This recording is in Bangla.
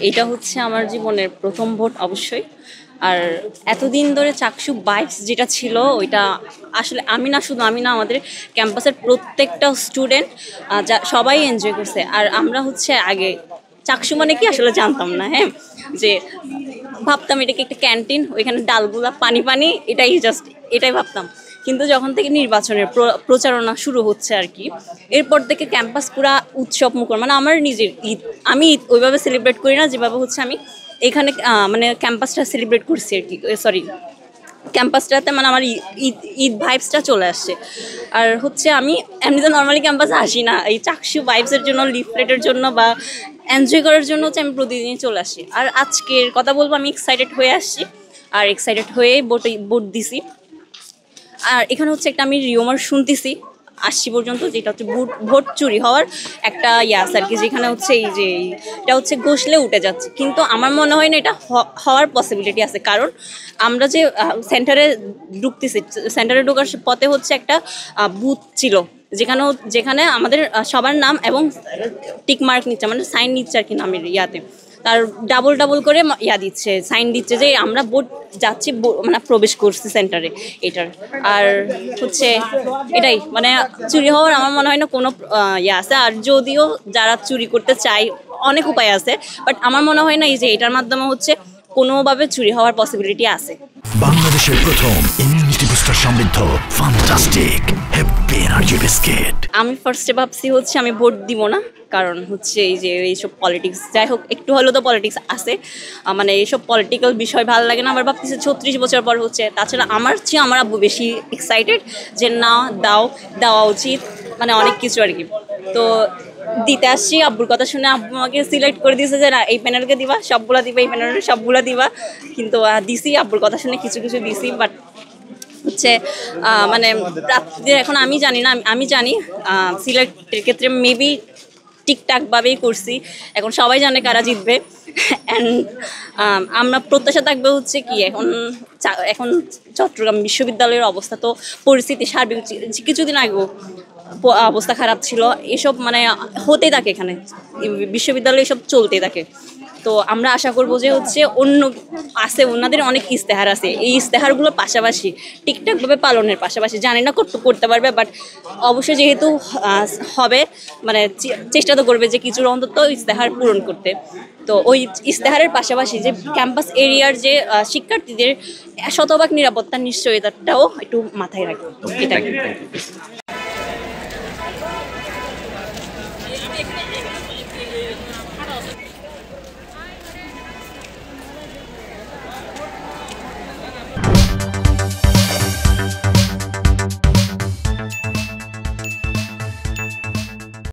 এটা হচ্ছে আমার জীবনের প্রথম ভোট অবশ্যই। আর এতদিন ধরে চাকসু বাইকস যেটা ছিল ওইটা আসলে আমি না, শুধু আমি না, আমাদের ক্যাম্পাসের প্রত্যেকটা স্টুডেন্ট সবাই এনজয় করছে। আর আমরা হচ্ছে আগে চাকসু মানে কি আসলে জানতাম না, হ্যাঁ, যে ভাবতাম এটা কি একটা ক্যান্টিন, ওইখানে ডালগুলা পানি পানি, এটাই ভাবতাম। কিন্তু যখন থেকে নির্বাচনের প্রচারণা শুরু হচ্ছে আর কি, এরপর থেকে ক্যাম্পাস পুরা উৎসব মুখর। মানে আমার নিজের ঈদ, আমি ঈদ ওইভাবে সেলিব্রেট করি না যেভাবে হচ্ছে আমি এখানে মানে ক্যাম্পাসটা সেলিব্রেট করছি আর কি, সরি, ক্যাম্পাসটাতে মানে আমার ঈদ ঈদ ভাইবসটা চলে আসছে। আর হচ্ছে আমি এমনিতে নর্মালি ক্যাম্পাসে আসি না, এই চাকসু ভাইবসের জন্য, লিফলেটের জন্য বা এনজয় করার জন্য হচ্ছে আমি প্রতিদিনই চলে আসি। আর আজকের কথা বলবো, আমি এক্সাইটেড হয়ে আসছি, আর এক্সাইটেড হয়ে ভোট দিছি। আর এখানে হচ্ছে একটা আমি রিউমার শুনতেছি আসছি পর্যন্ত, যেটা হচ্ছে ভোট চুরি হওয়ার একটা আছে আর কি, যেখানে হচ্ছে এই যে এটা হচ্ছে ঘষলে উঠে যাচ্ছে। কিন্তু আমার মনে হয় না এটা হওয়ার পসিবিলিটি আছে, কারণ আমরা যে সেন্টারে ঢুকতেছি, সেন্টারে ঢোকার পথে হচ্ছে একটা বুথ ছিল, যেখানে আমাদের সবার নাম এবং টিক মার্ক নিচ্ছে, মানে সাইন নিচ্ছে আর কি নামের ইয়াতে। তার ডাবল ডাবল করে দিচ্ছে, সাইন দিচ্ছে যে আমরা ভোট যাচ্ছি, মানে প্রবেশ করছি সেন্টারে এটার। আর হচ্ছে এটাই, মানে চুরি হওয়ার আমার মনে হয় না কোনো আছে। আর যদিও যারা চুরি করতে চায় অনেক উপায় আছে, বাট আমার মনে হয় না এই যে এটার মাধ্যমে হচ্ছে কোনোভাবে চুরি হওয়ার পসিবিলিটি আছে। বাংলাদেশের প্রথম ইমিউনিটি বুস্টার সমৃদ্ধ ফ্যান্টাস্টিক হ্যাপি এনার্জি বিস্কিট। আমি ফার্স্টে ভাবছি হচ্ছে আমি ভোট দিব না, কারণ হচ্ছে এই যে এইসব পলিটিক্স, যাই হোক একটু হলেও তো পলিটিক্স আছে, মানে এইসব পলিটিক্যাল বিষয় ভালো লাগে না। আবার ভাবতেছি 36 বছর পর হচ্ছে, তাছাড়া আমার চেয়ে আমার আব্বু বেশি এক্সাইটেড যে না, দেওয়া উচিত, মানে অনেক কিছু আর কি। তো দিতে আসছি, আব্বুর কথা শুনে আব্বু আমাকে সিলেক্ট করে দিয়েছে যে না, এই প্যানেলকে দিবা, সবগুলা দিবা, এই প্যানেলকে সবগুলা দিবা। কিন্তু দিছি, আব্বুর কথা শুনে কিছু কিছু দিছি, বাট হচ্ছে মানে রাত্রে এখন আমি জানি না, আমি জানি সিলেক্টের ক্ষেত্রে মেবি ঠিকঠাকভাবেই করছি। এখন সবাই জানে কারা জিতবে, অ্যান্ড আমরা প্রত্যাশা থাকবে হচ্ছে কি, এখন চট্টগ্রাম বিশ্ববিদ্যালয়ের অবস্থা তো, পরিস্থিতি সার্বিক কিছুদিন আগেও অবস্থা খারাপ ছিল, এসব মানে হতেই থাকে এখানে বিশ্ববিদ্যালয়ে, এসব চলতেই থাকে। তো আমরা আশা করবো যে হচ্ছে ওনাদের অনেক ইস্তেহার আছে, এই ইস্তেহারগুলোর পাশাপাশি ঠিকঠাকভাবে পালনের পাশাপাশি, জানি না করতে পারবে, বাট অবশ্যই যেহেতু হবে, মানে চেষ্টা তো করবে যে কিছুর অন্তত ইস্তেহার পূরণ করতে। তো ওই ইস্তেহারের পাশাপাশি যে ক্যাম্পাস এরিয়ার যে শিক্ষার্থীদের শতভাগ নিরাপত্তার নিশ্চয়তাটাও একটু মাথায় রাখবে, এটা।